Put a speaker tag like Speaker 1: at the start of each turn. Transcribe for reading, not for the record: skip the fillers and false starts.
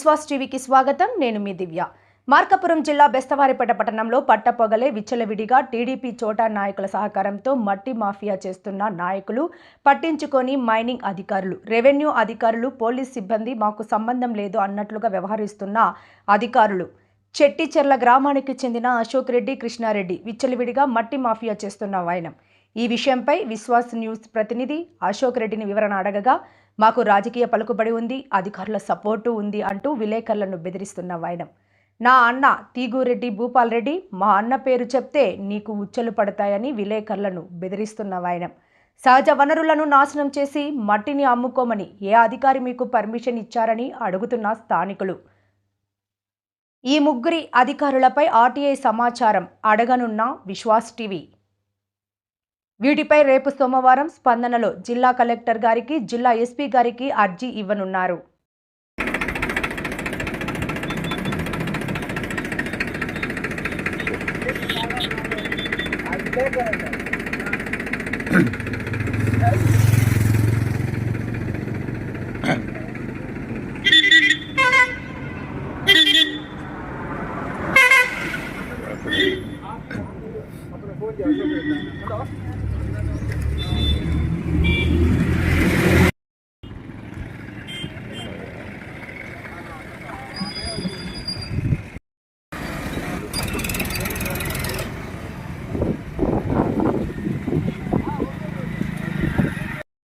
Speaker 1: విశ్వాస్ టీవీకి స్వాగతం. నేను మీ దివ్య. మార్కాపురం జిల్లా బెస్తవారిపేట పట్టణంలో పట్టపొగలే విచ్చలవిడిగా టీడీపీ చోటా నాయకుల సహకారంతో మట్టి మాఫియా చేస్తున్న నాయకులు పట్టించుకొని మైనింగ్ అధికారులు, రెవెన్యూ అధికారులు, పోలీస్ సిబ్బంది మాకు సంబంధం లేదు అన్నట్లుగా వ్యవహరిస్తున్న అధికారులు. చెట్టిచెర్ల గ్రామానికి చెందిన అశోక్ రెడ్డి, కృష్ణారెడ్డి విచ్చలవిడిగా మట్టి మాఫియా చేస్తున్న వైనం. ఈ విషయంపై విశ్వాస్ న్యూస్ ప్రతినిధి అశోక్ రెడ్డిని వివరణ అడగగా, మాకు రాజకీయ పలుకుబడి ఉంది, అధికారుల సపోర్టు ఉంది అంటూ విలేకరులను బెదిరిస్తున్న వైనం. నా అన్న తీగురెడ్డి భూపాల్ రెడ్డి, మా అన్న పేరు చెప్తే నీకు ఉచ్చలు పడతాయని విలేకరులను బెదిరిస్తున్న వైనం. సహజ వనరులను నాశనం చేసి మట్టిని అమ్ముకోమని ఏ అధికారి మీకు పర్మిషన్ ఇచ్చారని అడుగుతున్న స్థానికులు. ఈ ముగ్గురి అధికారులపై ఆర్టీఐ సమాచారం అడగనున్న విశ్వాస్ టీవీ. వీటిపై రేపు సోమవారం స్పందనలో జిల్లా కలెక్టర్ గారికి, జిల్లా ఎస్పీ గారికి అర్జీ ఇవ్వనున్నారు.